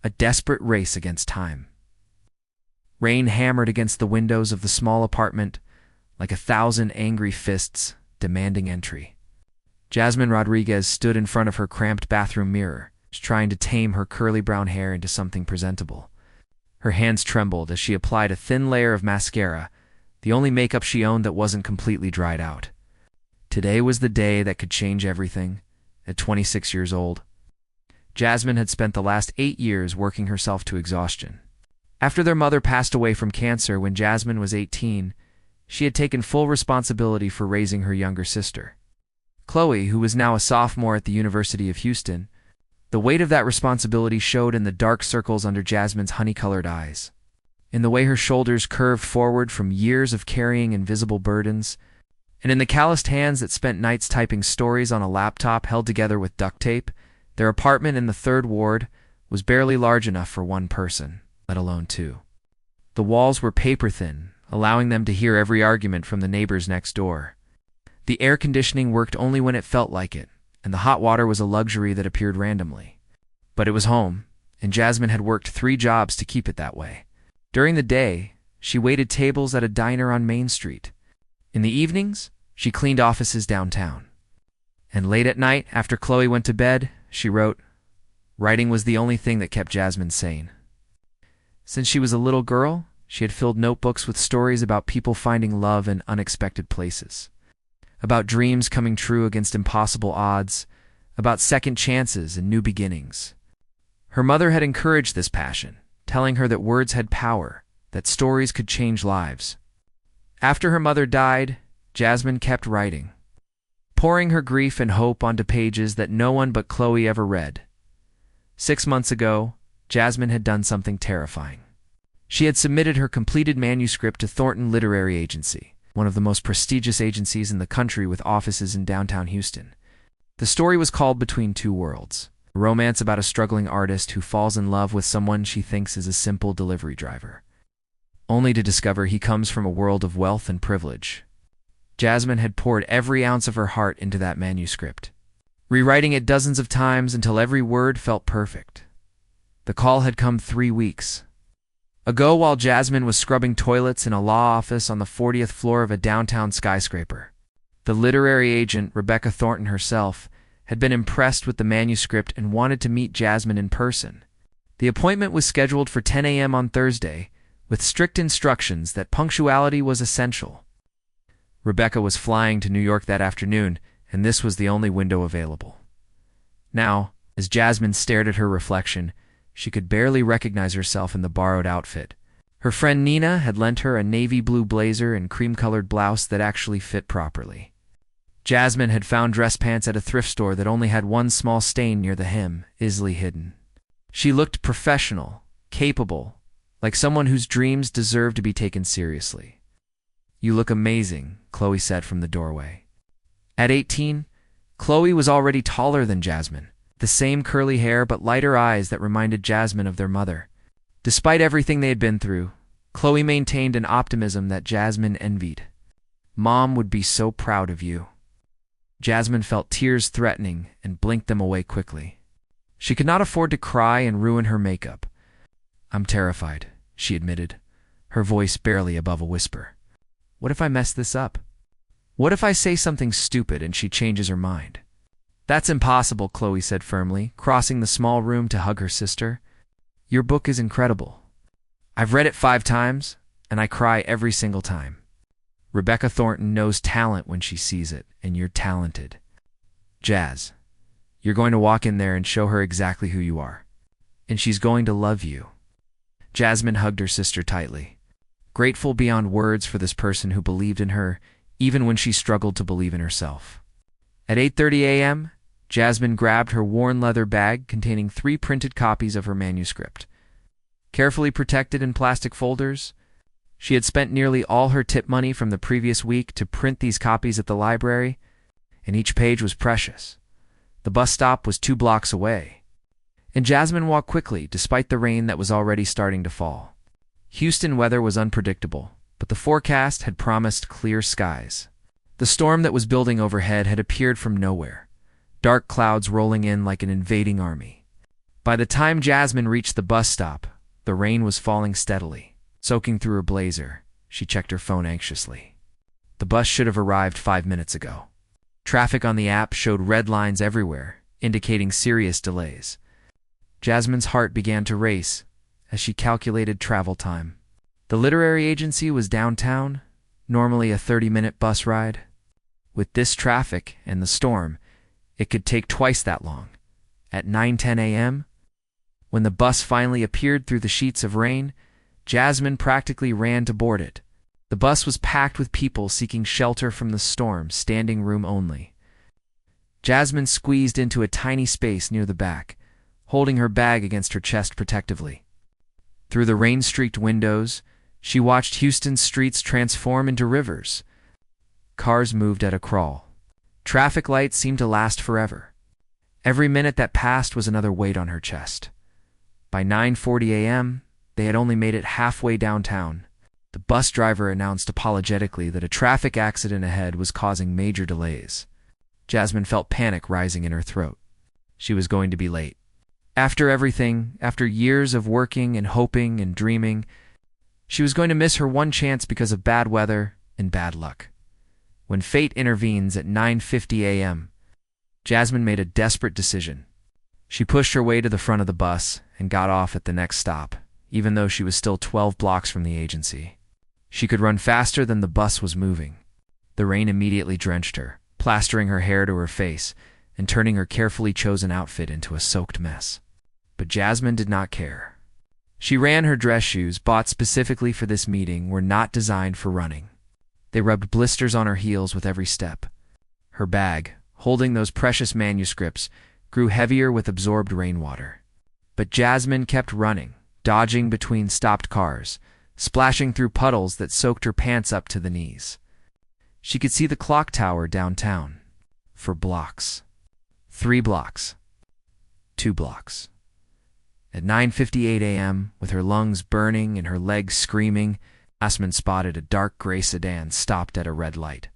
a desperate race against time. Rain hammered against the windows of the small apartment like 1,000 angry fists demanding entry. Jasmine Rodriguez stood in front of her cramped bathroom mirror, trying to tame her curly brown hair into something presentable. Her hands trembled as she applied a thin layer of mascara, the only makeup she owned that wasn't completely dried out. Today was the day that could change everything. At 26 years old, Jasmine had spent the last 8 years working herself to exhaustion. After their mother passed away from cancer when Jasmine was 18, she had taken full responsibility for raising her younger sister, Chloe, who was now a sophomore at the University of Houston. The weight of that responsibility showed in the dark circles under Jasmine's honey-colored eyes, in the way her shoulders curved forward from years of carrying invisible burdens, and in the calloused hands that spent nights typing stories on a laptop held together with duct tape. Their apartment in the 3rd Ward was barely large enough for one person, let alone two. The walls were paper-thin, allowing them to hear every argument from the neighbors next door. The air conditioning worked only when it felt like it, and the hot water was a luxury that appeared randomly. But it was home, and Jasmine had worked 3 jobs to keep it that way. During the day, she waited tables at a diner on Main Street. In the evenings, she cleaned offices downtown. And late at night, after Chloe went to bed, she wrote. Writing was the only thing that kept Jasmine sane. Since she was a little girl, she had filled notebooks with stories about people finding love in unexpected places, about dreams coming true against impossible odds, about second chances and new beginnings. Her mother had encouraged this passion, telling her that words had power, that stories could change lives. After her mother died, Jasmine kept writing, pouring her grief and hope onto pages that no one but Chloe ever read. 6 months ago, Jasmine had done something terrifying. She had submitted her completed manuscript to Thornton Literary Agency, one of the most prestigious agencies in the country with offices in downtown Houston. The story was called Between Two Worlds, a romance about a struggling artist who falls in love with someone she thinks is a simple delivery driver, only to discover he comes from a world of wealth and privilege. Jasmine had poured every ounce of her heart into that manuscript, rewriting it dozens of times until every word felt perfect. The call had come 3 weeks ago while Jasmine was scrubbing toilets in a law office on the 40th floor of a downtown skyscraper. The literary agent, Rebecca Thornton herself, had been impressed with the manuscript and wanted to meet Jasmine in person. The appointment was scheduled for 10 a.m. on Thursday, with strict instructions that punctuality was essential. Rebecca was flying to New York that afternoon, and this was the only window available. Now, as Jasmine stared at her reflection, she could barely recognize herself in the borrowed outfit. Her friend Nina had lent her a navy blue blazer and cream-colored blouse that actually fit properly. Jasmine had found dress pants at a thrift store that only had one small stain near the hem, easily hidden. She looked professional, capable, like someone whose dreams deserved to be taken seriously. "You look amazing," Chloe said from the doorway. At 18, Chloe was already taller than Jasmine, the same curly hair but lighter eyes that reminded Jasmine of their mother. Despite everything they had been through, Chloe maintained an optimism that Jasmine envied. "Mom would be so proud of you." Jasmine felt tears threatening and blinked them away quickly. She could not afford to cry and ruin her makeup. "I'm terrified," she admitted, her voice barely above a whisper. "What if I mess this up? What if I say something stupid and she changes her mind?" "That's impossible," Chloe said firmly, crossing the small room to hug her sister. "Your book is incredible. I've read it 5 times, and I cry every single time. Rebecca Thornton knows talent when she sees it, and you're talented. Jazz, you're going to walk in there and show her exactly who you are. And she's going to love you." Jasmine hugged her sister tightly, grateful beyond words for this person who believed in her, even when she struggled to believe in herself. At 8:30 a.m., Jasmine grabbed her worn leather bag containing 3 printed copies of her manuscript. Carefully protected in plastic folders, she had spent nearly all her tip money from the previous week to print these copies at the library, and each page was precious. The bus stop was 2 blocks away, and Jasmine walked quickly despite the rain that was already starting to fall. Houston weather was unpredictable, but the forecast had promised clear skies. The storm that was building overhead had appeared from nowhere, dark clouds rolling in like an invading army. By the time Jasmine reached the bus stop, the rain was falling steadily. Soaking through her blazer, she checked her phone anxiously. The bus should have arrived 5 minutes ago. Traffic on the app showed red lines everywhere, indicating serious delays. Jasmine's heart began to race as she calculated travel time. The literary agency was downtown, normally a 30-minute bus ride. With this traffic and the storm, it could take twice that long. At 9:10 a.m., when the bus finally appeared through the sheets of rain, Jasmine practically ran to board it. The bus was packed with people seeking shelter from the storm, standing room only. Jasmine squeezed into a tiny space near the back, holding her bag against her chest protectively. Through the rain-streaked windows, she watched Houston's streets transform into rivers. Cars moved at a crawl. Traffic lights seemed to last forever. Every minute that passed was another weight on her chest. By 9:40 a.m., they had only made it halfway downtown. The bus driver announced apologetically that a traffic accident ahead was causing major delays. Jasmine felt panic rising in her throat. She was going to be late. After everything, after years of working and hoping and dreaming, she was going to miss her one chance because of bad weather and bad luck. When fate intervenes at 9:50 a.m., Jasmine made a desperate decision. She pushed her way to the front of the bus and got off at the next stop, even though she was still 12 blocks from the agency. She could run faster than the bus was moving. The rain immediately drenched her, plastering her hair to her face and turning her carefully chosen outfit into a soaked mess. But Jasmine did not care. She ran. Her dress shoes, bought specifically for this meeting, were not designed for running. They rubbed blisters on her heels with every step. Her bag, holding those precious manuscripts, grew heavier with absorbed rainwater. But Jasmine kept running, dodging between stopped cars, splashing through puddles that soaked her pants up to the knees. She could see the clock tower downtown. For blocks. 3 blocks. 2 blocks. At 9:58 a.m., with her lungs burning and her legs screaming, Jasmine spotted a dark gray sedan stopped at a red light.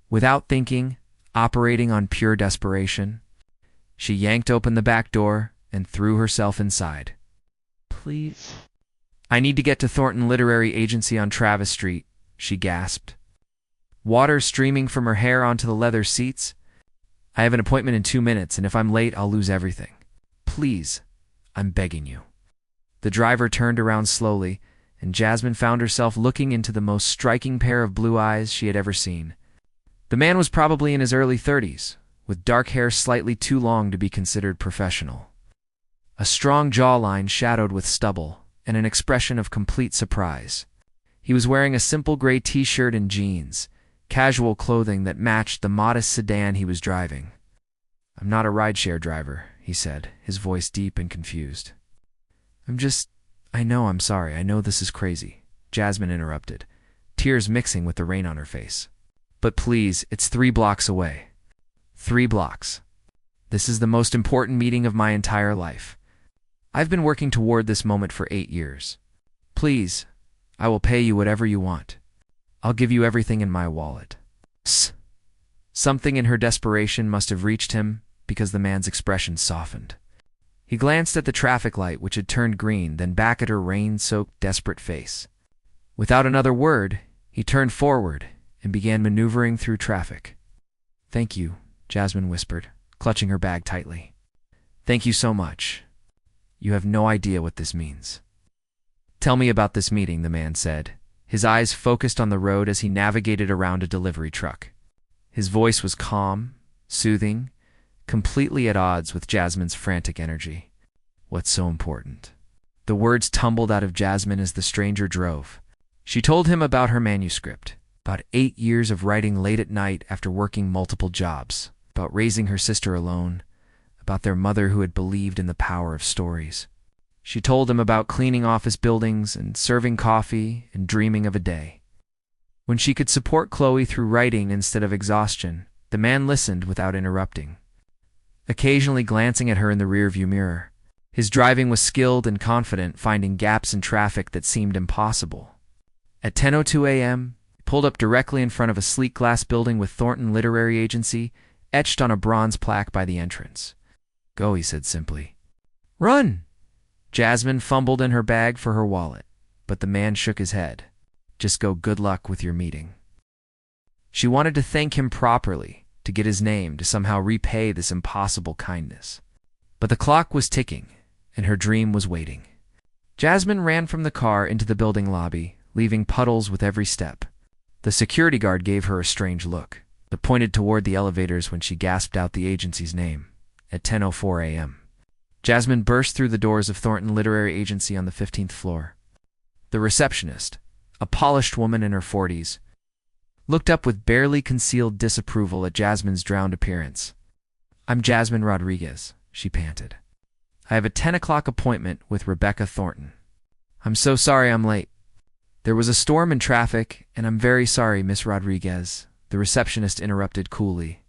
Without thinking, operating on pure desperation, she yanked open the back door and threw herself inside. "Please. I need to get to Thornton Literary Agency on Travis Street," she gasped. Water streaming from her hair onto the leather seats. "I have an appointment in 2 minutes, and if I'm late, I'll lose everything. Please, I'm begging you." The driver turned around slowly, and Jasmine found herself looking into the most striking pair of blue eyes she had ever seen. The man was probably in his early 30s, with dark hair slightly too long to be considered professional. A strong jawline shadowed with stubble, and an expression of complete surprise. He was wearing a simple gray t-shirt and jeans, casual clothing that matched the modest sedan he was driving. "I'm not a rideshare driver," he said, his voice deep and confused. I'm sorry, I know this is crazy," Jasmine interrupted, tears mixing with the rain on her face. "But please, it's 3 blocks away. 3 blocks. This is the most important meeting of my entire life. I've been working toward this moment for 8 years. Please, I will pay you whatever you want. I'll give you everything in my wallet." Something in her desperation must have reached him, because the man's expression softened. He glanced at the traffic light, which had turned green, then back at her rain-soaked, desperate face. Without another word, he turned forward and began maneuvering through traffic. "Thank you," Jasmine whispered, clutching her bag tightly. "Thank you so much. You have no idea what this means." "Tell me about this meeting," the man said, his eyes focused on the road as he navigated around a delivery truck. His voice was calm, soothing, completely at odds with Jasmine's frantic energy. "What's so important?" The words tumbled out of Jasmine as the stranger drove. She told him about her manuscript, about 8 years of writing late at night after working multiple jobs, about raising her sister alone, about their mother who had believed in the power of stories. She told him about cleaning office buildings and serving coffee and dreaming of a day when she could support Chloe through writing instead of exhaustion. The man listened without interrupting, occasionally glancing at her in the rearview mirror. His driving was skilled and confident, finding gaps in traffic that seemed impossible. At 10:02 a.m., he pulled up directly in front of a sleek glass building with Thornton Literary Agency etched on a bronze plaque by the entrance. "Go," he said simply. Run! Jasmine fumbled in her bag for her wallet, but the man shook his head. Just go, good luck with your meeting. She wanted to thank him properly, to get his name, to somehow repay this impossible kindness. But the clock was ticking, and her dream was waiting. Jasmine ran from the car into the building lobby, leaving puddles with every step. The security guard gave her a strange look, but pointed toward the elevators when she gasped out the agency's name, at 10:04 a.m. Jasmine burst through the doors of Thornton Literary Agency on the 15th floor. The receptionist, a polished woman in her 40s, looked up with barely concealed disapproval at Jasmine's drowned appearance. "I'm Jasmine Rodriguez," she panted. "I have a 10 o'clock appointment with Rebecca Thornton." "I'm so sorry I'm late. There was a storm and traffic, and I'm very sorry, Miss Rodriguez," the receptionist interrupted coolly.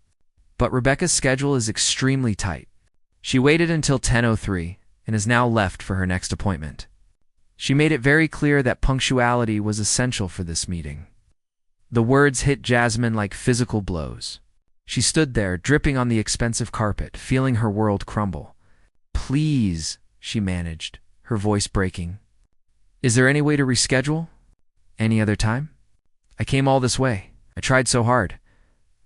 "But Rebecca's schedule is extremely tight. She waited until 10:03 and has now left for her next appointment. She made it very clear that punctuality was essential for this meeting." The words hit Jasmine like physical blows. She stood there, dripping on the expensive carpet, feeling her world crumble. "Please," she managed, her voice breaking. "Is there any way to reschedule? Any other time? I came all this way. I tried so hard.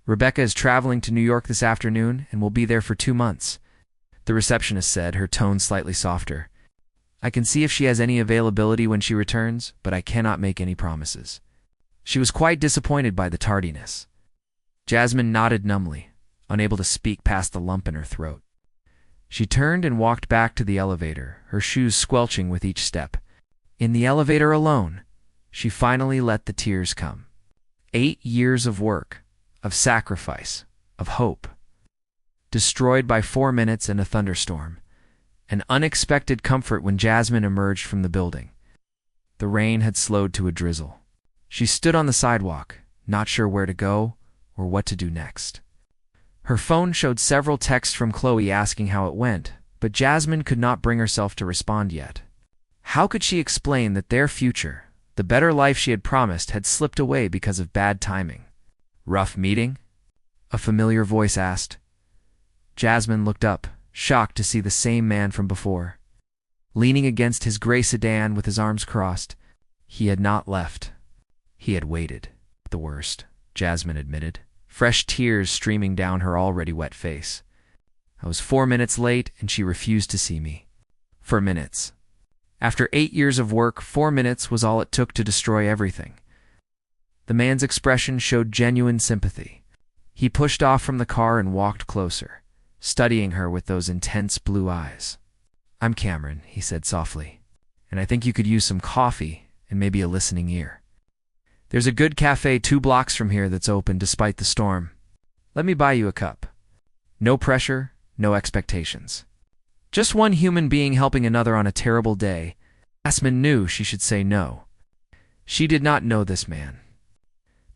Rebecca is traveling to New York this afternoon and will be there for 2 months," the receptionist said, her tone slightly softer. "I can see if she has any availability when she returns, but I cannot make any promises." She was quite disappointed by the tardiness. Jasmine nodded numbly, unable to speak past the lump in her throat. She turned and walked back to the elevator, her shoes squelching with each step. In the elevator alone, she finally let the tears come. 8 years of work, of sacrifice, of hope, destroyed by 4 minutes and a thunderstorm. An unexpected comfort when Jasmine emerged from the building. The rain had slowed to a drizzle. She stood on the sidewalk, not sure where to go or what to do next. Her phone showed several texts from Chloe asking how it went, but Jasmine could not bring herself to respond yet. How could she explain that their future, the better life she had promised, had slipped away because of bad timing? "Rough meeting?" a familiar voice asked. Jasmine looked up, shocked to see the same man from before. Leaning against his gray sedan with his arms crossed, he had not left. He had waited. "The worst," Jasmine admitted, fresh tears streaming down her already wet face. "I was 4 minutes late and she refused to see me." 4 minutes. After 8 years of work, 4 minutes was all it took to destroy everything. The man's expression showed genuine sympathy. He pushed off from the car and walked closer, studying her with those intense blue eyes. "I'm Cameron," he said softly, "and I think you could use some coffee and maybe a listening ear. There's a good cafe 2 blocks from here that's open despite the storm. Let me buy you a cup. No pressure, no expectations. Just one human being helping another on a terrible day." Jasmine knew she should say no. She did not know this man,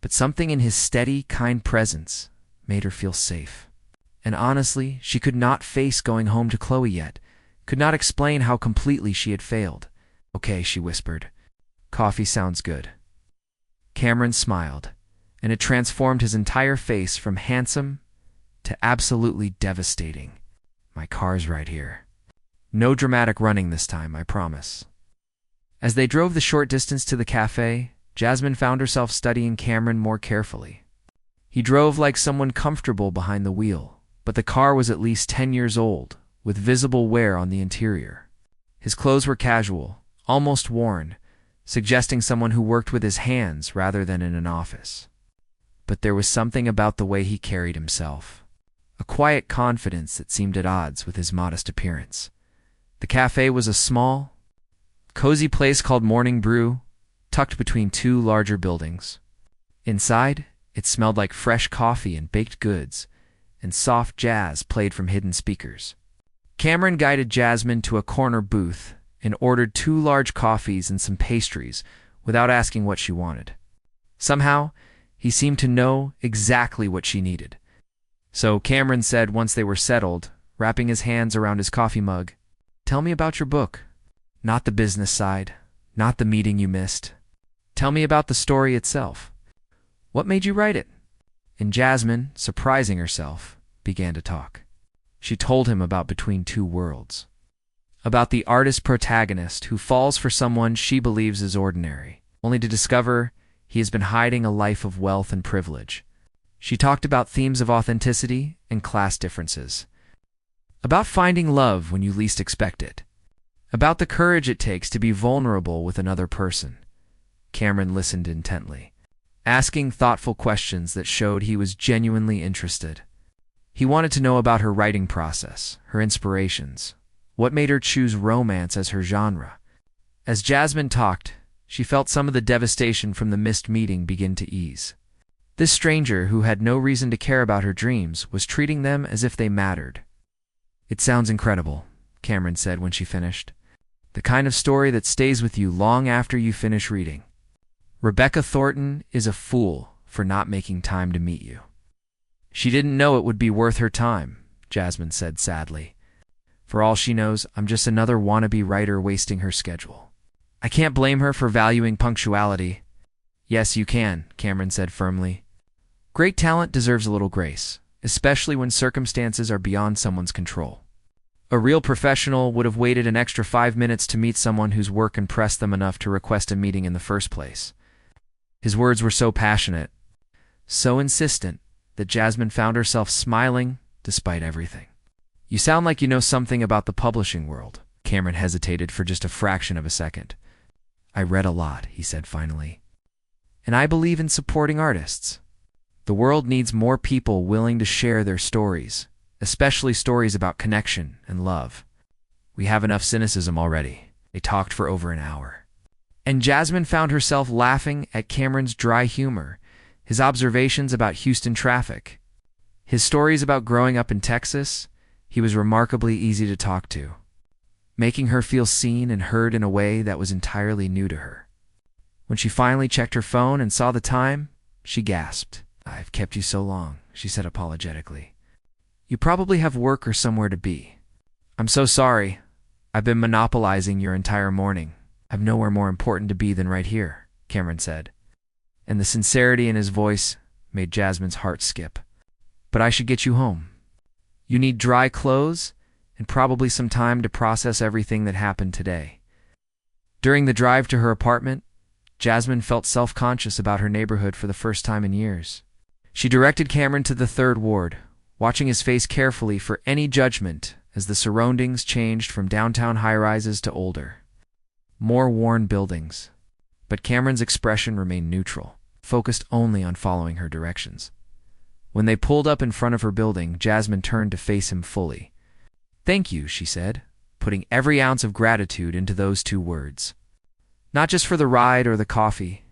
but something in his steady, kind presence made her feel safe. And honestly, she could not face going home to Chloe yet, could not explain how completely she had failed. "Okay," she whispered. "Coffee sounds good." Cameron smiled, and it transformed his entire face from handsome to absolutely devastating. "My car's right here. No dramatic running this time, I promise." As they drove the short distance to the cafe, Jasmine found herself studying Cameron more carefully. He drove like someone comfortable behind the wheel, but the car was at least 10 years old, with visible wear on the interior. His clothes were casual, almost worn, suggesting someone who worked with his hands rather than in an office. But there was something about the way he carried himself, a quiet confidence that seemed at odds with his modest appearance. The cafe was a small, cozy place called Morning Brew, tucked between 2 larger buildings. Inside, it smelled like fresh coffee and baked goods, and soft jazz played from hidden speakers. Cameron guided Jasmine to a corner booth and ordered 2 large coffees and some pastries without asking what she wanted. Somehow, he seemed to know exactly what she needed. So Cameron said once they were settled, wrapping his hands around his coffee mug, "Tell me about your book. Not the business side, not the meeting you missed. Tell me about the story itself. What made you write it?" And Jasmine, surprising herself, began to talk. She told him about Between Two Worlds. about the artist protagonist who falls for someone she believes is ordinary, only to discover he has been hiding a life of wealth and privilege. She talked about themes of authenticity and class differences, about finding love when you least expect it, about the courage it takes to be vulnerable with another person. Cameron listened intently, asking thoughtful questions that showed he was genuinely interested. He wanted to know about her writing process, her inspirations, what made her choose romance as her genre. As Jasmine talked, she felt some of the devastation from the missed meeting begin to ease. This stranger, who had no reason to care about her dreams, was treating them as if they mattered. "It sounds incredible," Cameron said when she finished. "The kind of story that stays with you long after you finish reading. Rebecca Thornton is a fool for not making time to meet you." "She didn't know it would be worth her time," Jasmine said sadly. "For all she knows, I'm just another wannabe writer wasting her schedule." "I can't blame her for valuing punctuality." "Yes, you can," Cameron said firmly. "Great talent deserves a little grace, especially when circumstances are beyond someone's control. A real professional would have waited an extra 5 minutes to meet someone whose work impressed them enough to request a meeting in the first place." His words were so passionate, so insistent, that Jasmine found herself smiling despite everything. "You sound like you know something about the publishing world." Cameron hesitated for just a fraction of a second. "I read a lot," he said finally. "And I believe in supporting artists. The world needs more people willing to share their stories, especially stories about connection and love. We have enough cynicism already." They talked for over an hour, and Jasmine found herself laughing at Cameron's dry humor, his observations about Houston traffic, his stories about growing up in Texas. He was remarkably easy to talk to, making her feel seen and heard in a way that was entirely new to her. When she finally checked her phone and saw the time, she gasped. "I've kept you so long," she said apologetically. "You probably have work or somewhere to be." "I'm so sorry. I've been monopolizing your entire morning. I've nowhere more important to be than right here," Cameron said, and the sincerity in his voice made Jasmine's heart skip. "But I should get you home. You need dry clothes and probably some time to process everything that happened today." During the drive to her apartment, Jasmine felt self-conscious about her neighborhood for the first time in years. She directed Cameron to the 3rd Ward, watching his face carefully for any judgment as the surroundings changed from downtown high-rises to older, more worn buildings. But Cameron's expression remained neutral, focused only on following her directions. When they pulled up in front of her building, Jasmine turned to face him fully. "Thank you," she said, putting every ounce of gratitude into those 2 words. "Not just for the ride or the coffee.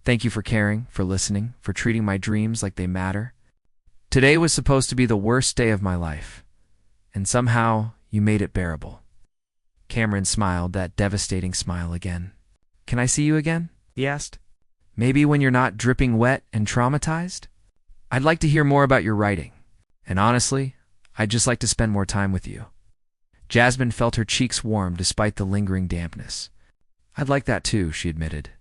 Thank you for caring, for listening, for treating my dreams like they matter. Today was supposed to be the worst day of my life, and somehow you made it bearable." Cameron smiled that devastating smile again. "Can I see you again?" he asked. "Maybe when you're not dripping wet and traumatized? I'd like to hear more about your writing, and honestly, I'd just like to spend more time with you." Jasmine felt her cheeks warm despite the lingering dampness. "I'd like that too," she admitted.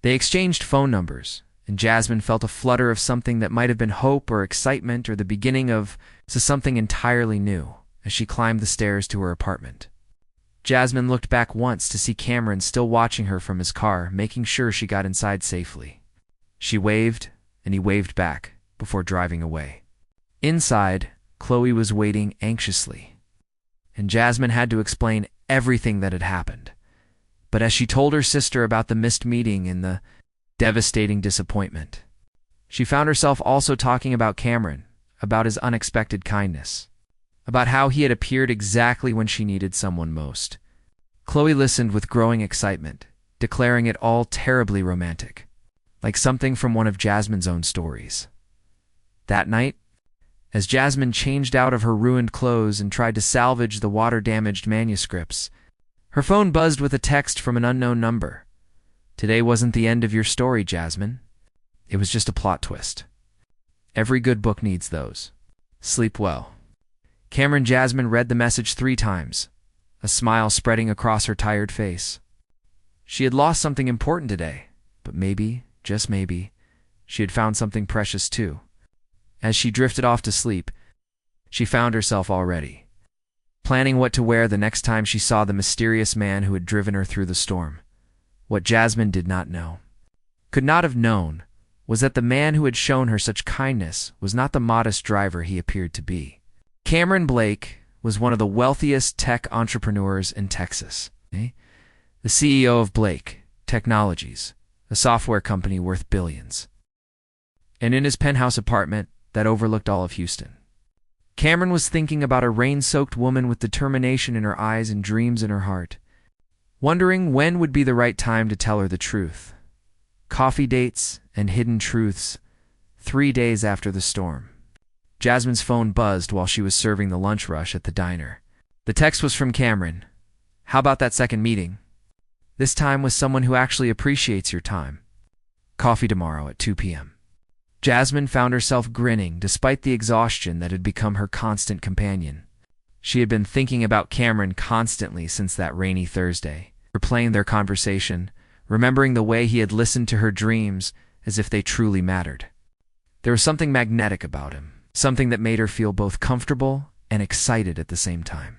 They exchanged phone numbers, and Jasmine felt a flutter of something that might have been hope or excitement or the beginning of something entirely new as she climbed the stairs to her apartment. Jasmine looked back once to see Cameron still watching her from his car, making sure she got inside safely. She waved, and he waved back before driving away. Inside, Chloe was waiting anxiously, and Jasmine had to explain everything that had happened. But as she told her sister about the missed meeting and the devastating disappointment, she found herself also talking about Cameron, about his unexpected kindness, about how he had appeared exactly when she needed someone most. Chloe listened with growing excitement, declaring it all terribly romantic, like something from one of Jasmine's own stories. That night, as Jasmine changed out of her ruined clothes and tried to salvage the water-damaged manuscripts, her phone buzzed with a text from an unknown number. "Today wasn't the end of your story, Jasmine. It was just a plot twist. Every good book needs those. Sleep well." Jasmine read the message 3 times, a smile spreading across her tired face. She had lost something important today, but maybe, just maybe, she had found something precious too. As she drifted off to sleep, she found herself already planning what to wear the next time she saw the mysterious man who had driven her through the storm. What Jasmine did not know, could not have known, was that the man who had shown her such kindness was not the modest driver he appeared to be. Cameron Blake was one of the wealthiest tech entrepreneurs in Texas. The CEO of Blake Technologies, a software company worth billions. And in his penthouse apartment that overlooked all of Houston, Cameron was thinking about a rain-soaked woman with determination in her eyes and dreams in her heart, wondering when would be the right time to tell her the truth. Coffee dates and hidden truths 3 days after the storm. Jasmine's phone buzzed while she was serving the lunch rush at the diner. The text was from Cameron. "How about that second meeting? This time with someone who actually appreciates your time. Coffee tomorrow at 2 p.m. Jasmine found herself grinning despite the exhaustion that had become her constant companion. She had been thinking about Cameron constantly since that rainy Thursday, replaying their conversation, remembering the way he had listened to her dreams as if they truly mattered. There was something magnetic about him, something that made her feel both comfortable and excited at the same time.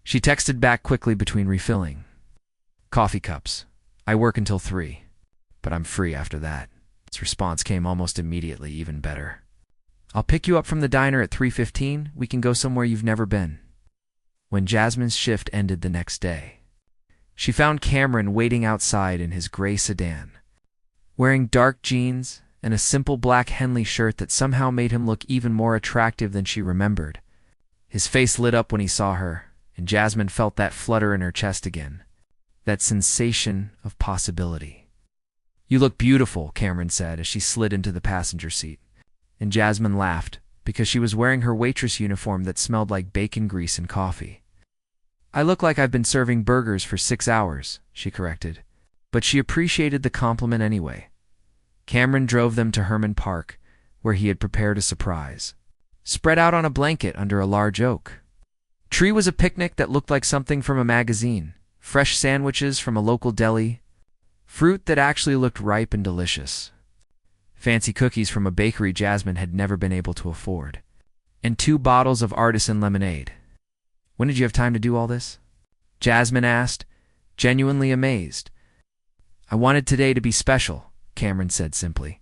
She texted back quickly between refilling. "Coffee cups. I work until 3, but I'm free after that." His response came almost immediately, even better. "I'll pick you up from the diner at 3:15. We can go somewhere you've never been." When Jasmine's shift ended the next day, she found Cameron waiting outside in his gray sedan, wearing dark jeans and a simple black Henley shirt that somehow made him look even more attractive than she remembered. His face lit up when he saw her, and Jasmine felt that flutter in her chest again, that sensation of possibility. "You look beautiful," Cameron said as she slid into the passenger seat, and Jasmine laughed because she was wearing her waitress uniform that smelled like bacon grease and coffee. "I look like I've been serving burgers for 6 hours," she corrected, but she appreciated the compliment anyway. Cameron drove them to Herman Park, where he had prepared a surprise. Spread out on a blanket under a large oak tree was a picnic that looked like something from a magazine, fresh sandwiches from a local deli, fruit that actually looked ripe and delicious, fancy cookies from a bakery Jasmine had never been able to afford, and 2 bottles of artisan lemonade. "When did you have time to do all this?" Jasmine asked, genuinely amazed. "I wanted today to be special," Cameron said simply.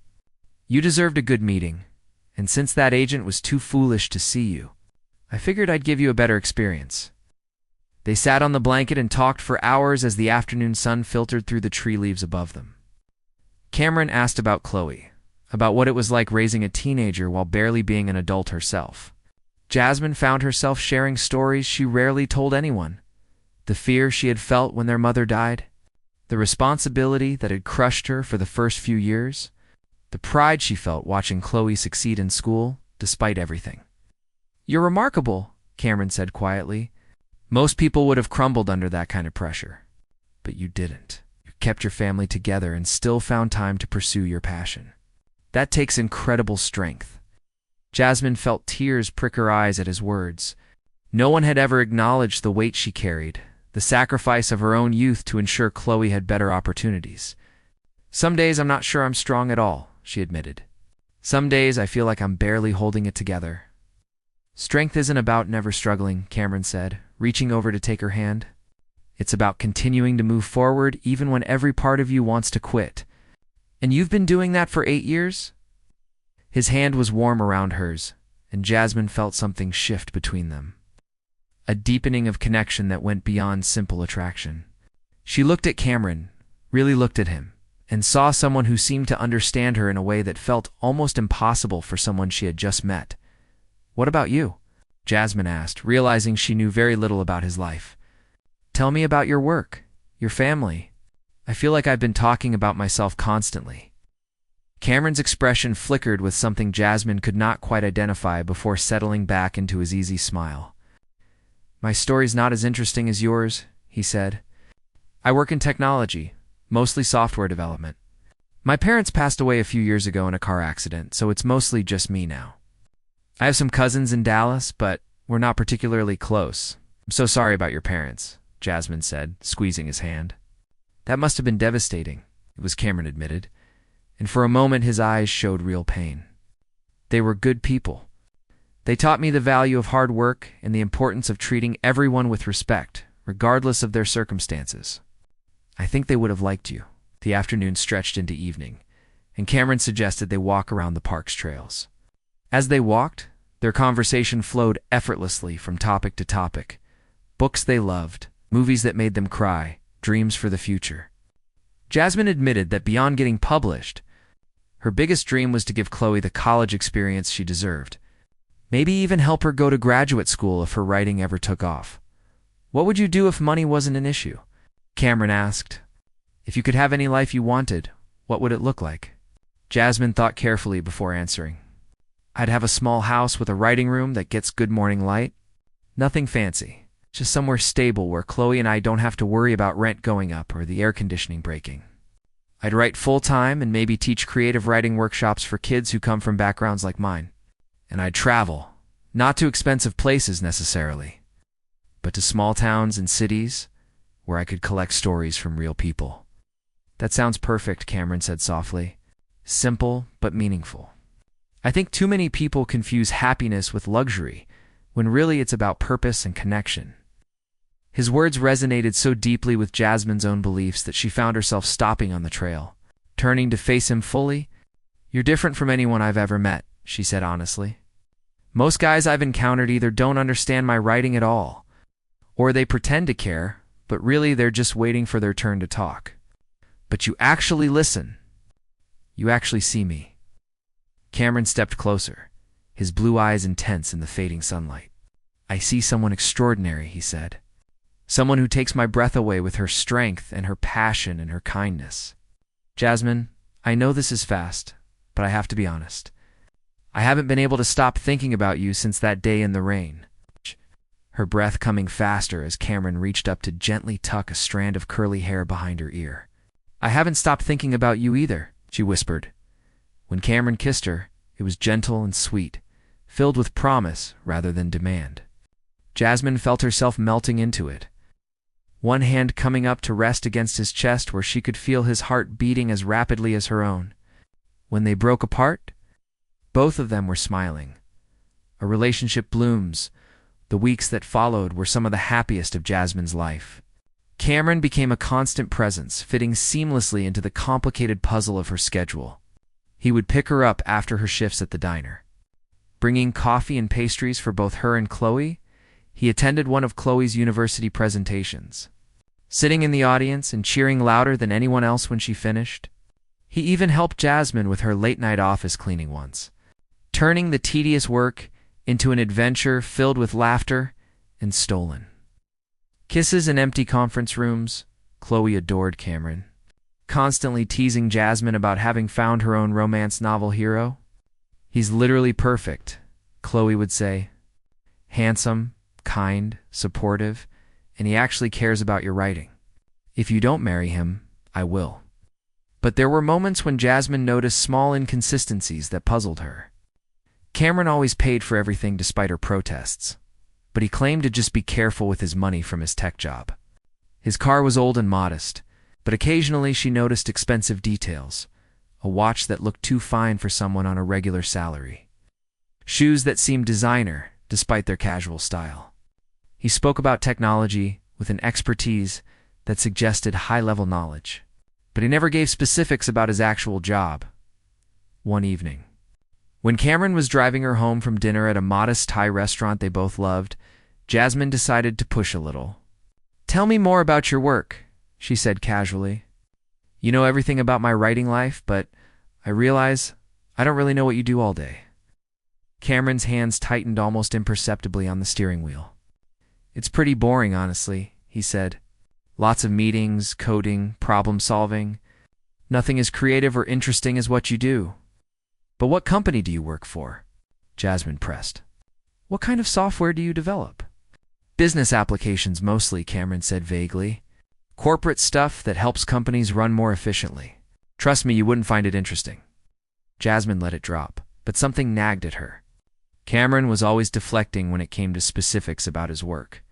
"You deserved a good meeting, and since that agent was too foolish to see you, I figured I'd give you a better experience." They sat on the blanket and talked for hours as the afternoon sun filtered through the tree leaves above them. Cameron asked about Chloe, about what it was like raising a teenager while barely being an adult herself. Jasmine found herself sharing stories she rarely told anyone. The fear she had felt when their mother died, the responsibility that had crushed her for the first few years, the pride she felt watching Chloe succeed in school despite everything. "You're remarkable," Cameron said quietly. "Most people would have crumbled under that kind of pressure. But you didn't. You kept your family together and still found time to pursue your passion. That takes incredible strength." Jasmine felt tears prick her eyes at his words. No one had ever acknowledged the weight she carried, the sacrifice of her own youth to ensure Chloe had better opportunities. "Some days I'm not sure I'm strong at all," she admitted. "Some days I feel like I'm barely holding it together." "Strength isn't about never struggling," Cameron said, reaching over to take her hand. "It's about continuing to move forward even when every part of you wants to quit. And you've been doing that for 8 years?" His hand was warm around hers, and Jasmine felt something shift between them. A deepening of connection that went beyond simple attraction. She looked at Cameron, really looked at him, and saw someone who seemed to understand her in a way that felt almost impossible for someone she had just met. "What about you?" Jasmine asked, realizing she knew very little about his life. "Tell me about your work, your family. I feel like I've been talking about myself constantly." Cameron's expression flickered with something Jasmine could not quite identify before settling back into his easy smile. "My story's not as interesting as yours," he said. "I work in technology, mostly software development. My parents passed away a few years ago in a car accident, so it's mostly just me now. I have some cousins in Dallas, but we're not particularly close. I'm so sorry about your parents," Jasmine said, squeezing his hand. "That must have been devastating," it was Cameron admitted, and for a moment his eyes showed real pain. "They were good people. They taught me the value of hard work and the importance of treating everyone with respect, regardless of their circumstances. I think they would have liked you. The afternoon stretched into evening, and Cameron suggested they walk around the park's trails. As they walked, their conversation flowed effortlessly from topic to topic. Books they loved, movies that made them cry, dreams for the future. Jasmine admitted that beyond getting published, her biggest dream was to give Chloe the college experience she deserved. Maybe even help her go to graduate school if her writing ever took off. "What would you do if money wasn't an issue?" Cameron asked. "If you could have any life you wanted, what would it look like?" Jasmine thought carefully before answering. "I'd have a small house with a writing room that gets good morning light. Nothing fancy, just somewhere stable where Chloe and I don't have to worry about rent going up or the air conditioning breaking. I'd write full-time and maybe teach creative writing workshops for kids who come from backgrounds like mine. And I'd travel, not to expensive places necessarily, but to small towns and cities where I could collect stories from real people." "That sounds perfect," Cameron said softly. "Simple but meaningful. I think too many people confuse happiness with luxury, when really it's about purpose and connection." His words resonated so deeply with Jasmine's own beliefs that she found herself stopping on the trail. Turning to face him fully, "You're different from anyone I've ever met," she said honestly. "Most guys I've encountered either don't understand my writing at all, or they pretend to care, but really they're just waiting for their turn to talk. But you actually listen. You actually see me." Cameron stepped closer, his blue eyes intense in the fading sunlight. "I see someone extraordinary," he said. "Someone who takes my breath away with her strength and her passion and her kindness. Jasmine, I know this is fast, but I have to be honest. I haven't been able to stop thinking about you since that day in the rain." Her breath coming faster as Cameron reached up to gently tuck a strand of curly hair behind her ear. "I haven't stopped thinking about you either," she whispered. When Cameron kissed her, it was gentle and sweet, filled with promise rather than demand. Jasmine felt herself melting into it, one hand coming up to rest against his chest where she could feel his heart beating as rapidly as her own. When they broke apart, both of them were smiling. A relationship blooms. The weeks that followed were some of the happiest of Jasmine's life. Cameron became a constant presence, fitting seamlessly into the complicated puzzle of her schedule. He would pick her up after her shifts at the diner. Bringing coffee and pastries for both her and Chloe, he attended one of Chloe's university presentations, sitting in the audience and cheering louder than anyone else when she finished. He even helped Jasmine with her late-night office cleaning once, turning the tedious work into an adventure filled with laughter and stolen kisses in empty conference rooms. Chloe adored Cameron, constantly teasing Jasmine about having found her own romance novel hero. "He's literally perfect," Chloe would say. "Handsome, kind, supportive, and he actually cares about your writing. If you don't marry him, I will." But there were moments when Jasmine noticed small inconsistencies that puzzled her. Cameron always paid for everything despite her protests, but he claimed to just be careful with his money from his tech job. His car was old and modest, but occasionally she noticed expensive details, a watch that looked too fine for someone on a regular salary, shoes that seemed designer despite their casual style. He spoke about technology with an expertise that suggested high-level knowledge, but he never gave specifics about his actual job. One evening, when Cameron was driving her home from dinner at a modest Thai restaurant they both loved, Jasmine decided to push a little. "Tell me more about your work," she said casually. "You know everything about my writing life, but I realize I don't really know what you do all day." Cameron's hands tightened almost imperceptibly on the steering wheel. "It's pretty boring, honestly," he said. "Lots of meetings, coding, problem solving. Nothing as creative or interesting as what you do." "But what company do you work for?" Jasmine pressed. "What kind of software do you develop?" "Business applications mostly," Cameron said vaguely. "Corporate stuff that helps companies run more efficiently. Trust me, you wouldn't find it interesting." Jasmine let it drop, but something nagged at her. Cameron was always deflecting when it came to specifics about his work.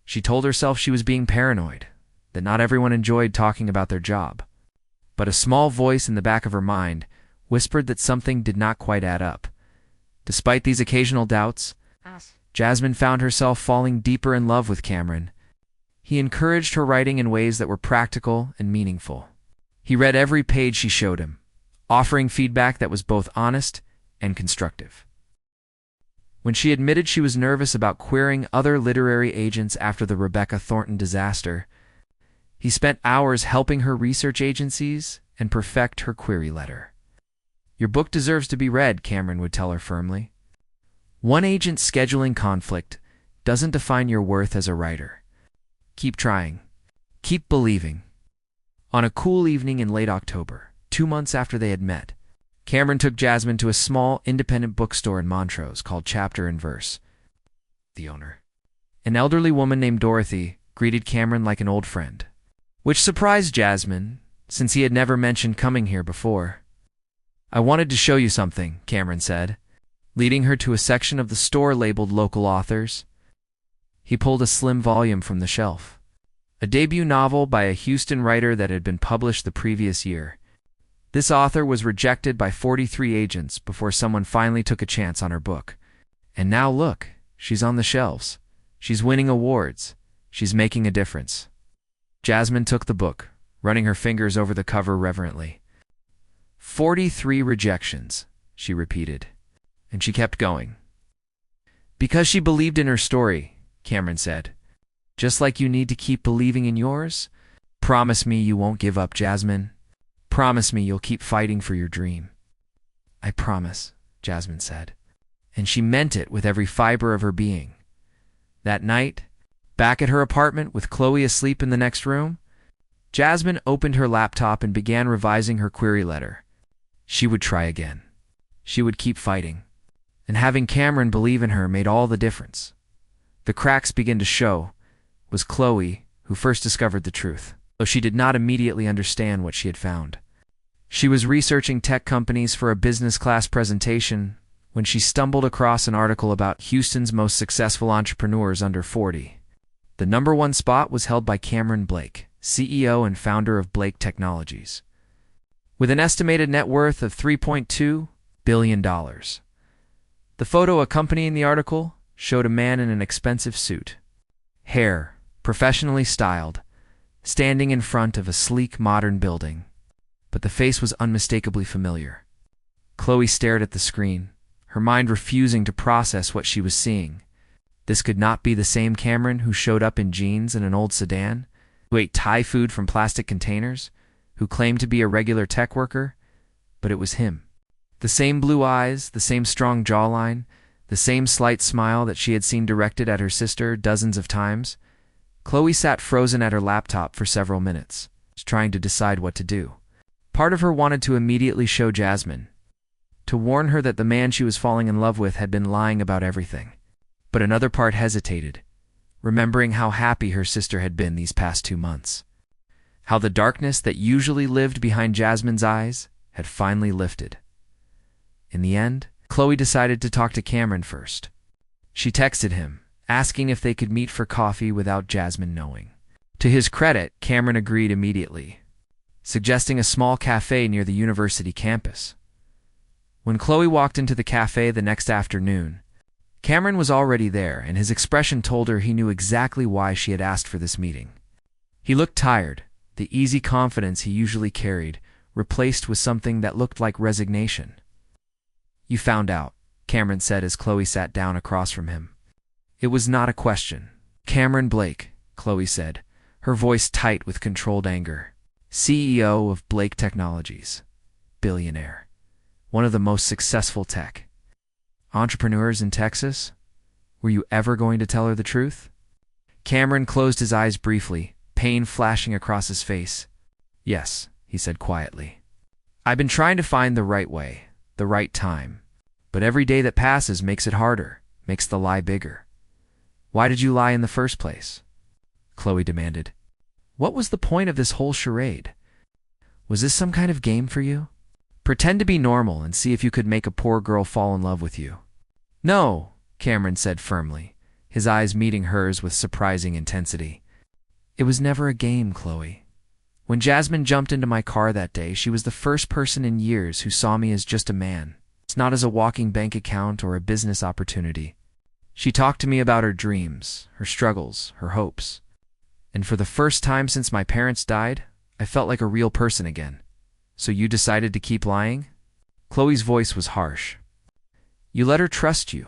She told herself she was being paranoid, that not everyone enjoyed talking about their job. But a small voice in the back of her mind whispered that something did not quite add up. Despite these occasional doubts, Jasmine found herself falling deeper in love with Cameron. He encouraged her writing in ways that were practical and meaningful. He read every page she showed him, offering feedback that was both honest and constructive. When she admitted she was nervous about querying other literary agents after the Rebecca Thornton disaster, he spent hours helping her research agencies and perfect her query letter. "Your book deserves to be read," Cameron would tell her firmly. "One agent's scheduling conflict doesn't define your worth as a writer. Keep trying. Keep believing." On a cool evening in late October, 2 months after they had met, Cameron took Jasmine to a small, independent bookstore in Montrose called Chapter and Verse. The owner, an elderly woman named Dorothy, greeted Cameron like an old friend, which surprised Jasmine, since he had never mentioned coming here before. "I wanted to show you something," Cameron said, leading her to a section of the store labeled Local Authors. He pulled a slim volume from the shelf, a debut novel by a Houston writer that had been published the previous year. This author was rejected by 43 agents before someone finally took a chance on her book. And now look, she's on the shelves. She's winning awards. She's making a difference. Jasmine took the book, running her fingers over the cover reverently. 43 rejections, she repeated, and she kept going. "Because she believed in her story," Cameron said. "Just like you need to keep believing in yours. Promise me you won't give up, Jasmine. Promise me you'll keep fighting for your dream." "I promise," Jasmine said, and she meant it with every fiber of her being. That night, back at her apartment with Chloe asleep in the next room, Jasmine opened her laptop and began revising her query letter. She would try again. She would keep fighting. And having Cameron believe in her made all the difference. The cracks began to show. It was Chloe who first discovered the truth, though she did not immediately understand what she had found. She was researching tech companies for a business class presentation when she stumbled across an article about Houston's most successful entrepreneurs under 40. The #1 spot was held by Cameron Blake, CEO and founder of Blake Technologies, with an estimated net worth of $3.2 billion. The photo accompanying the article showed a man in an expensive suit, hair professionally styled, standing in front of a sleek modern building. But the face was unmistakably familiar. Chloe stared at the screen, her mind refusing to process what she was seeing. This could not be the same Cameron who showed up in jeans and an old sedan, who ate Thai food from plastic containers, who claimed to be a regular tech worker, but it was him. The same blue eyes, the same strong jawline, the same slight smile that she had seen directed at her sister dozens of times. Chloe sat frozen at her laptop for several minutes, trying to decide what to do. Part of her wanted to immediately show Jasmine, to warn her that the man she was falling in love with had been lying about everything. But another part hesitated, remembering how happy her sister had been these past 2 months. How the darkness that usually lived behind Jasmine's eyes had finally lifted. In the end, Chloe decided to talk to Cameron first. She texted him, asking if they could meet for coffee without Jasmine knowing. To his credit, Cameron agreed immediately, suggesting a small cafe near the university campus. When Chloe walked into the cafe the next afternoon, Cameron was already there, and his expression told her he knew exactly why she had asked for this meeting. He looked tired, the easy confidence he usually carried, replaced with something that looked like resignation. "You found out," Cameron said as Chloe sat down across from him. It was not a question. "Cameron Blake," Chloe said, her voice tight with controlled anger. "CEO of Blake Technologies. Billionaire. One of the most successful tech entrepreneurs in Texas. Were you ever going to tell her the truth?" Cameron closed his eyes briefly, pain flashing across his face. "Yes," he said quietly. "I've been trying to find the right way, the right time. But every day that passes makes it harder, makes the lie bigger." "Why did you lie in the first place?" Chloe demanded. "What was the point of this whole charade? Was this some kind of game for you? Pretend to be normal and see if you could make a poor girl fall in love with you." "No," Cameron said firmly, his eyes meeting hers with surprising intensity. "It was never a game, Chloe. When Jasmine jumped into my car that day, she was the first person in years who saw me as just a man. It's not as a walking bank account or a business opportunity. She talked to me about her dreams, her struggles, her hopes. And for the first time since my parents died, I felt like a real person again. So you decided to keep lying? Chloe's voice was harsh. You let her trust you.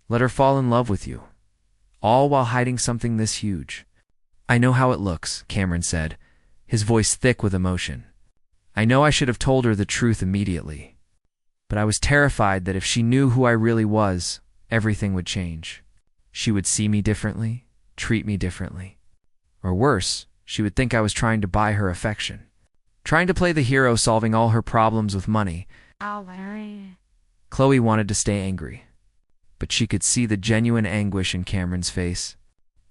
Let her fall in love with you. All while hiding something this huge. I know how it looks, Cameron said, his voice thick with emotion. I know I should have told her the truth immediately. But I was terrified that if she knew who I really was, everything would change. She would see me differently, treat me differently. Or worse, she would think I was trying to buy her affection. Trying to play the hero solving all her problems with money. Oh, Larry. Chloe wanted to stay angry, but she could see the genuine anguish in Cameron's face.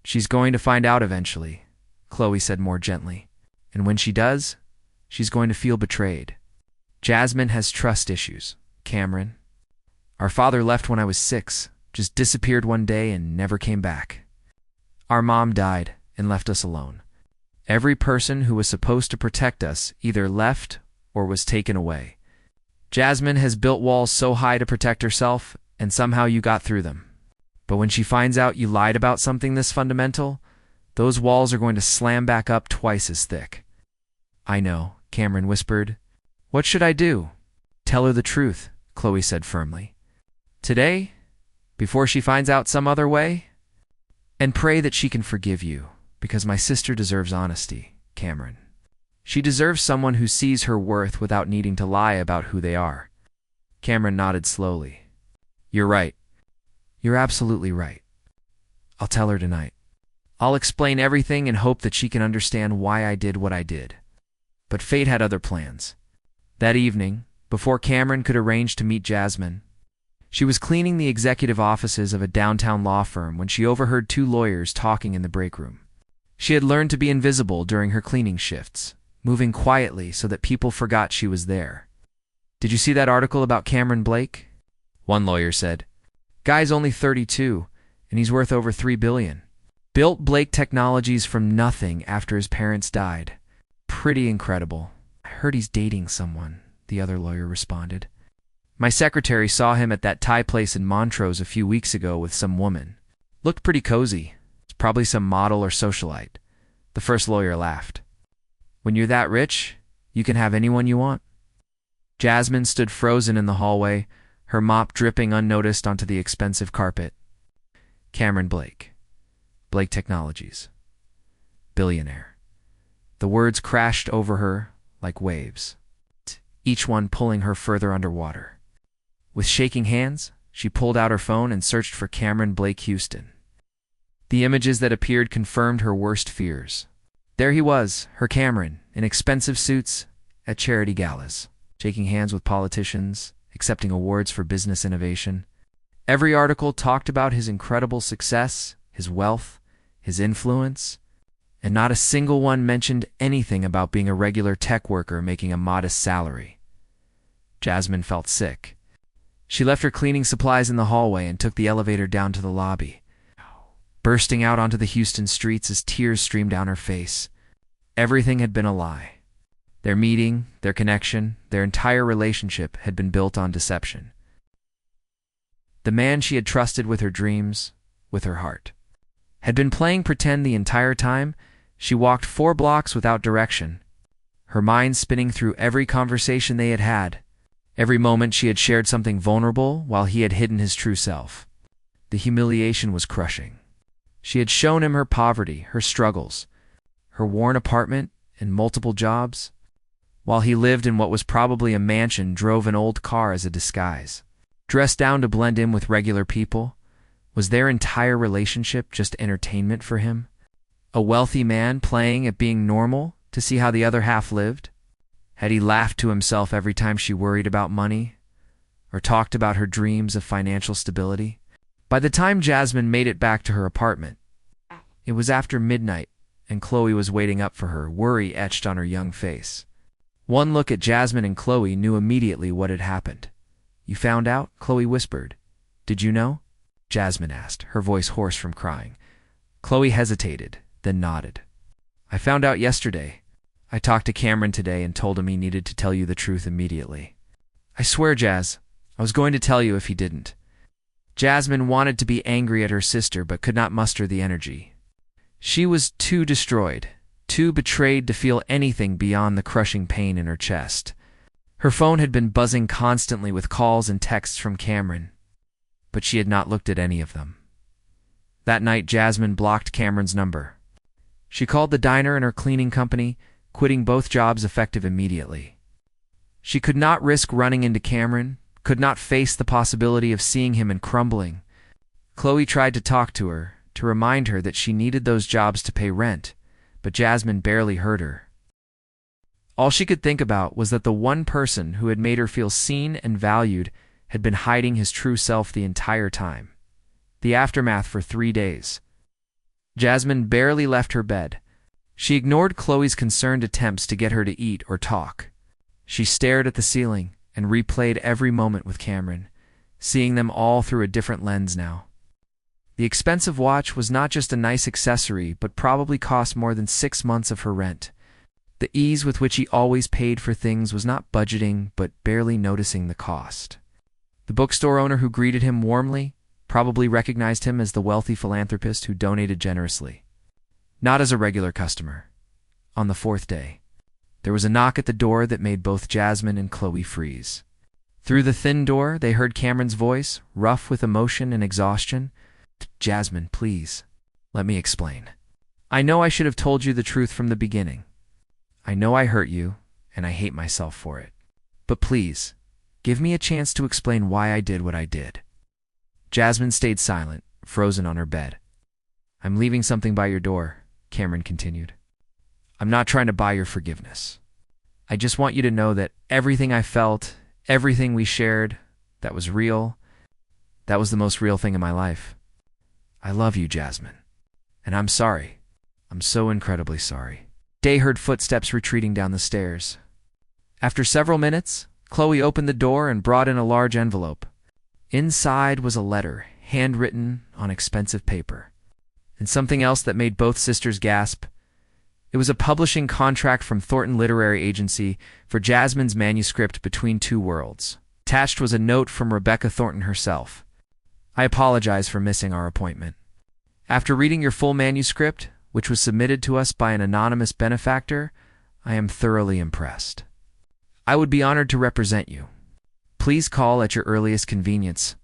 She's going to find out eventually, Chloe said more gently. And when she does, she's going to feel betrayed. Jasmine has trust issues, Cameron. Our father left when I was 6, just disappeared one day and never came back. Our mom died and left us alone. Every person who was supposed to protect us either left or was taken away. Jasmine has built walls so high to protect herself, and somehow you got through them. But when she finds out you lied about something this fundamental, those walls are going to slam back up twice as thick. I know, Cameron whispered. What should I do? Tell her the truth, Chloe said firmly. Today? Before she finds out some other way? And pray that she can forgive you, because my sister deserves honesty, Cameron. She deserves someone who sees her worth without needing to lie about who they are. Cameron nodded slowly. You're right. You're absolutely right. I'll tell her tonight. I'll explain everything and hope that she can understand why I did what I did. But fate had other plans. That evening, before Cameron could arrange to meet Jasmine, she was cleaning the executive offices of a downtown law firm when she overheard 2 lawyers talking in the break room. She had learned to be invisible during her cleaning shifts, moving quietly so that people forgot she was there. Did you see that article about Cameron Blake? One lawyer said. Guy's only 32, and he's worth over $3 billion. Built Blake Technologies from nothing after his parents died. Pretty incredible. I heard he's dating someone, the other lawyer responded. My secretary saw him at that Thai place in Montrose a few weeks ago with some woman. Looked pretty cozy. It's probably some model or socialite. The first lawyer laughed. When you're that rich, you can have anyone you want. Jasmine stood frozen in the hallway, her mop dripping unnoticed onto the expensive carpet. Cameron Blake. Blake Technologies. Billionaire. The words crashed over her like waves, each one pulling her further underwater. With shaking hands, she pulled out her phone and searched for Cameron Blake Houston. The images that appeared confirmed her worst fears. There he was, her Cameron, in expensive suits, at charity galas, shaking hands with politicians, accepting awards for business innovation. Every article talked about his incredible success, his wealth, his influence, and not a single one mentioned anything about being a regular tech worker making a modest salary. Jasmine felt sick. She left her cleaning supplies in the hallway and took the elevator down to the lobby, bursting out onto the Houston streets as tears streamed down her face. Everything had been a lie. Their meeting, their connection, their entire relationship had been built on deception. The man she had trusted with her dreams, with her heart, had been playing pretend the entire time. She walked 4 blocks without direction, her mind spinning through every conversation they had had. Every moment she had shared something vulnerable while he had hidden his true self. The humiliation was crushing. She had shown him her poverty, her struggles, her worn apartment and multiple jobs, while he lived in what was probably a mansion, drove an old car as a disguise. Dressed down to blend in with regular people, was their entire relationship just entertainment for him? A wealthy man playing at being normal to see how the other half lived? Had he laughed to himself every time she worried about money or talked about her dreams of financial stability? By the time Jasmine made it back to her apartment, it was after midnight, and Chloe was waiting up for her, worry etched on her young face. One look at Jasmine and Chloe knew immediately what had happened. You found out? Chloe whispered. Did you know? Jasmine asked, her voice hoarse from crying. Chloe hesitated, then nodded. I found out yesterday. I talked to Cameron today and told him he needed to tell you the truth immediately. I swear, Jazz, I was going to tell you if he didn't. Jasmine wanted to be angry at her sister but could not muster the energy. She was too destroyed, too betrayed to feel anything beyond the crushing pain in her chest. Her phone had been buzzing constantly with calls and texts from Cameron, but she had not looked at any of them. That night, Jasmine blocked Cameron's number. She called the diner and her cleaning company, quitting both jobs effective immediately. She could not risk running into Cameron, could not face the possibility of seeing him and crumbling. Chloe tried to talk to her, to remind her that she needed those jobs to pay rent, but Jasmine barely heard her. All she could think about was that the one person who had made her feel seen and valued had been hiding his true self the entire time. The aftermath for 3 days. Jasmine barely left her bed. She ignored Chloe's concerned attempts to get her to eat or talk. She stared at the ceiling and replayed every moment with Cameron, seeing them all through a different lens now. The expensive watch was not just a nice accessory, but probably cost more than 6 months of her rent. The ease with which he always paid for things was not budgeting, but barely noticing the cost. The bookstore owner who greeted him warmly probably recognized him as the wealthy philanthropist who donated generously. Not as a regular customer. On the 4th day, there was a knock at the door that made both Jasmine and Chloe freeze. Through the thin door, they heard Cameron's voice, rough with emotion and exhaustion. "Jasmine, please, let me explain. I know I should have told you the truth from the beginning. I know I hurt you, and I hate myself for it. But please, give me a chance to explain why I did what I did." Jasmine stayed silent, frozen on her bed. "I'm leaving something by your door," Cameron continued. "I'm not trying to buy your forgiveness. I just want you to know that everything I felt, everything we shared, that was real. That was the most real thing in my life. I love you, Jasmine. And I'm sorry. I'm so incredibly sorry." Day heard footsteps retreating down the stairs. After several minutes, Chloe opened the door and brought in a large envelope. Inside was a letter, handwritten on expensive paper. And something else that made both sisters gasp. It was a publishing contract from Thornton Literary Agency for Jasmine's manuscript Between Two Worlds. Attached was a note from Rebecca Thornton herself. "I apologize for missing our appointment. After reading your full manuscript, which was submitted to us by an anonymous benefactor, I am thoroughly impressed. I would be honored to represent you. Please call at your earliest convenience."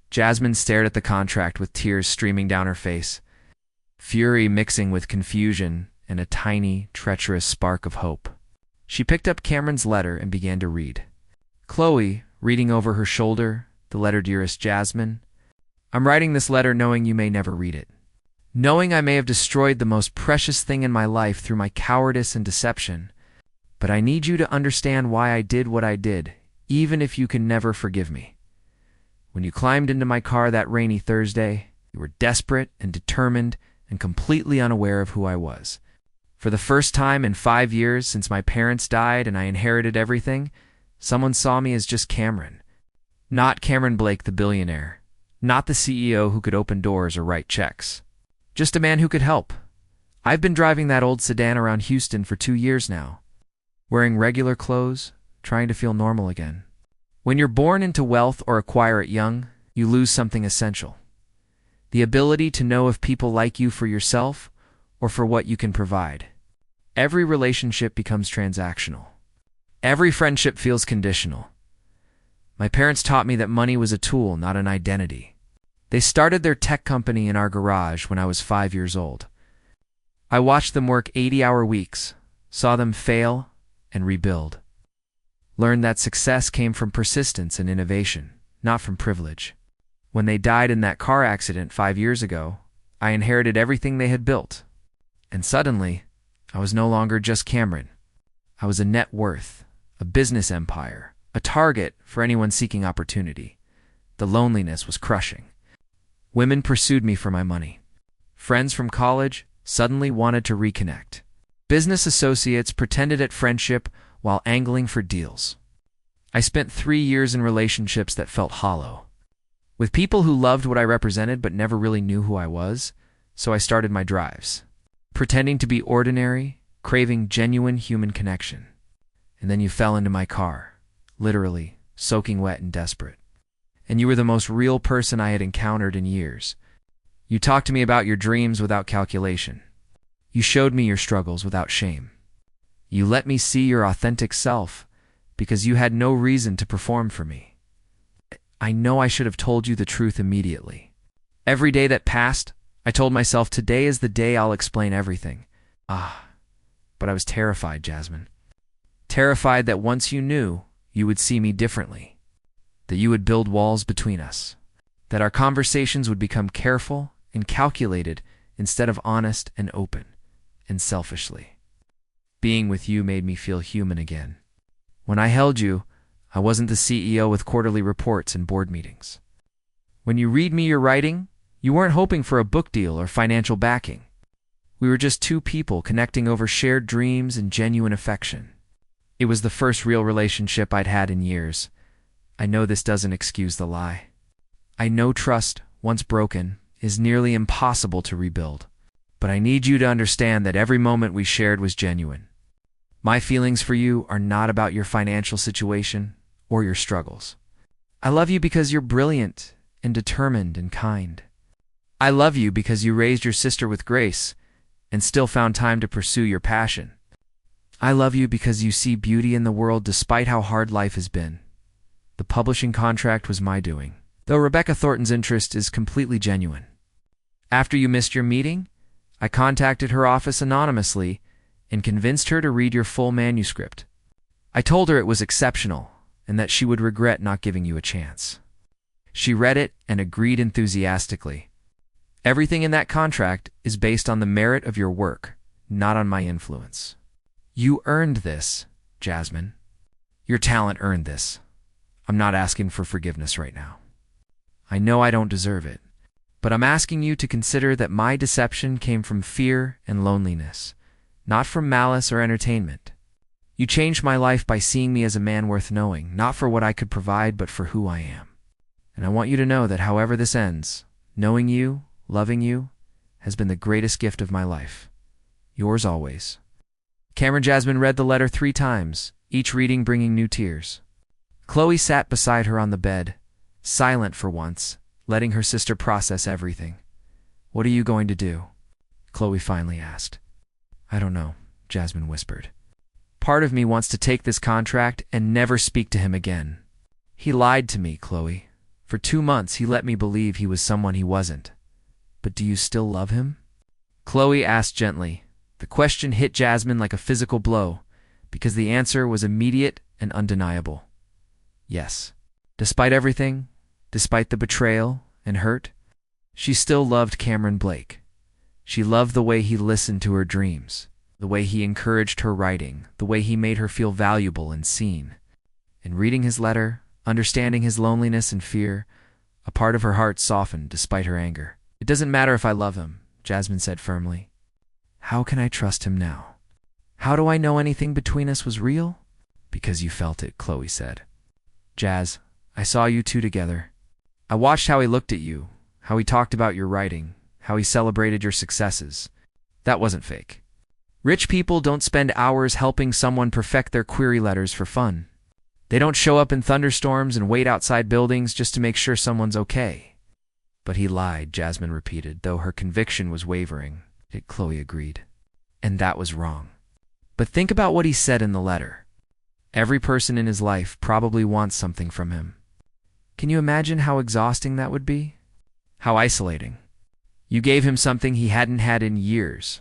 Jasmine stared at the contract with tears streaming down her face, fury mixing with confusion and a tiny, treacherous spark of hope. She picked up Cameron's letter and began to read. Chloe, reading over her shoulder, the letter, "Dearest Jasmine, I'm writing this letter knowing you may never read it. Knowing I may have destroyed the most precious thing in my life through my cowardice and deception. But I need you to understand why I did what I did, even if you can never forgive me. When you climbed into my car that rainy Thursday, you were desperate and determined and completely unaware of who I was. For the first time in 5 years since my parents died and I inherited everything, someone saw me as just Cameron. Not Cameron Blake the billionaire. Not the CEO who could open doors or write checks. Just a man who could help. I've been driving that old sedan around Houston for 2 years now, wearing regular clothes, trying to feel normal again. When you're born into wealth or acquire it young, you lose something essential. The ability to know if people like you for yourself or for what you can provide. Every relationship becomes transactional. Every friendship feels conditional. My parents taught me that money was a tool, not an identity. They started their tech company in our garage when I was 5 years old. I watched them work 80-hour weeks, saw them fail and rebuild. Learned that success came from persistence and innovation, not from privilege. When they died in that car accident 5 years ago, I inherited everything they had built. And suddenly, I was no longer just Cameron. I was a net worth, a business empire, a target for anyone seeking opportunity. The loneliness was crushing. Women pursued me for my money. Friends from college suddenly wanted to reconnect. Business associates pretended at friendship while angling for deals. I spent 3 years in relationships that felt hollow, with people who loved what I represented but never really knew who I was, so I started my drives, pretending to be ordinary, craving genuine human connection. And then you fell into my car, literally soaking wet and desperate. And you were the most real person I had encountered in years. You talked to me about your dreams without calculation. You showed me your struggles without shame. You let me see your authentic self because you had no reason to perform for me. I know I should have told you the truth immediately. Every day that passed, I told myself today is the day I'll explain everything. But I was terrified, Jasmine. Terrified that once you knew, you would see me differently. That you would build walls between us. That our conversations would become careful and calculated instead of honest and open and selfishly. Being with you made me feel human again. When I held you, I wasn't the CEO with quarterly reports and board meetings. When you read me your writing, you weren't hoping for a book deal or financial backing. We were just two people connecting over shared dreams and genuine affection. It was the first real relationship I'd had in years. I know this doesn't excuse the lie. I know trust, once broken, is nearly impossible to rebuild. But I need you to understand that every moment we shared was genuine. My feelings for you are not about your financial situation or your struggles. I love you because you're brilliant and determined and kind. I love you because you raised your sister with grace and still found time to pursue your passion. I love you because you see beauty in the world despite how hard life has been. The publishing contract was my doing, though Rebecca Thornton's interest is completely genuine. After you missed your meeting, I contacted her office anonymously and convinced her to read your full manuscript. I told her it was exceptional and that she would regret not giving you a chance. She read it and agreed enthusiastically. Everything in that contract is based on the merit of your work, not on my influence. You earned this, Jasmine. Your talent earned this. I'm not asking for forgiveness right now. I know I don't deserve it, but I'm asking you to consider that my deception came from fear and loneliness, not from malice or entertainment. You changed my life by seeing me as a man worth knowing, not for what I could provide, but for who I am. And I want you to know that however this ends, knowing you, loving you, has been the greatest gift of my life. Yours always. Cameron Jasmine read the letter 3 times, each reading bringing new tears. Chloe sat beside her on the bed, silent for once, letting her sister process everything. "What are you going to do?" Chloe finally asked. "I don't know," Jasmine whispered. "Part of me wants to take this contract and never speak to him again. He lied to me, Chloe. For 2 months he let me believe he was someone he wasn't. But do you still love him?" Chloe asked gently. The question hit Jasmine like a physical blow, because the answer was immediate and undeniable. Yes. Despite everything, despite the betrayal and hurt, she still loved Cameron Blake. She loved the way he listened to her dreams, the way he encouraged her writing, the way he made her feel valuable and seen. In reading his letter, understanding his loneliness and fear, a part of her heart softened despite her anger. "It doesn't matter if I love him," Jasmine said firmly. "How can I trust him now? How do I know anything between us was real?" "Because you felt it," Chloe said. "Jazz, I saw you two together. I watched how he looked at you, how he talked about your writing, how he celebrated your successes. That wasn't fake. Rich people don't spend hours helping someone perfect their query letters for fun. They don't show up in thunderstorms and wait outside buildings just to make sure someone's okay." "But he lied," Jasmine repeated, though her conviction was wavering. Chloe agreed. "And that was wrong. But think about what he said in the letter. Every person in his life probably wants something from him. Can you imagine how exhausting that would be? How isolating? You gave him something he hadn't had in years.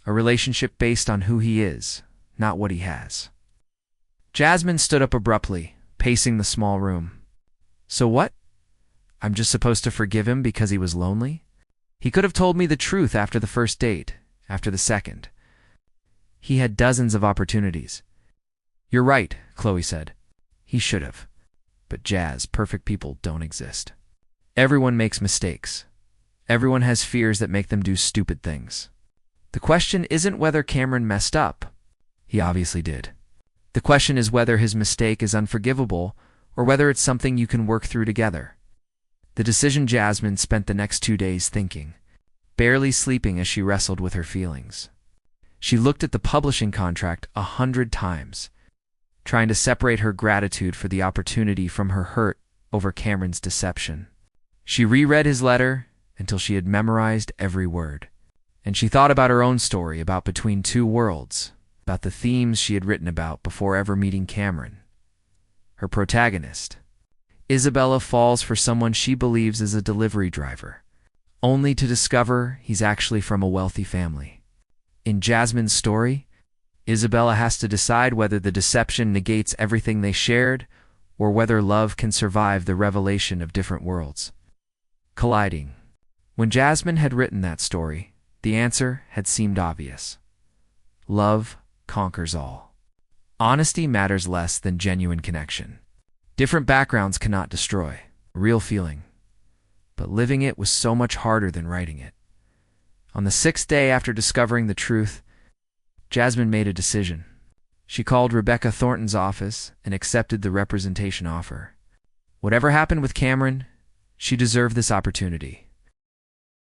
A relationship based on who he is, not what he has." Jasmine stood up abruptly, pacing the small room. "So what? I'm just supposed to forgive him because he was lonely? He could have told me the truth after the first date, after the second. He had dozens of opportunities." "You're right," Chloe said. "He should have. But Jazz, perfect people don't exist. Everyone makes mistakes. Everyone has fears that make them do stupid things. The question isn't whether Cameron messed up. He obviously did. The question is whether his mistake is unforgivable or whether it's something you can work through together." The decision Jasmine spent the next 2 days thinking, barely sleeping as she wrestled with her feelings. She looked at the publishing contract 100 times. trying to separate her gratitude for the opportunity from her hurt over Cameron's deception. She reread his letter until she had memorized every word. And she thought about her own story about Between Two Worlds, about the themes she had written about before ever meeting Cameron. Her protagonist, Isabella, falls for someone she believes is a delivery driver, only to discover he's actually from a wealthy family. In Jasmine's story, Isabella has to decide whether the deception negates everything they shared or whether love can survive the revelation of different worlds colliding. When Jasmine had written that story, the answer had seemed obvious. Love conquers all. Honesty matters less than genuine connection. Different backgrounds cannot destroy a real feeling, but living it was so much harder than writing it. On the 6th day after discovering the truth, Jasmine made a decision. She called Rebecca Thornton's office and accepted the representation offer. Whatever happened with Cameron, she deserved this opportunity.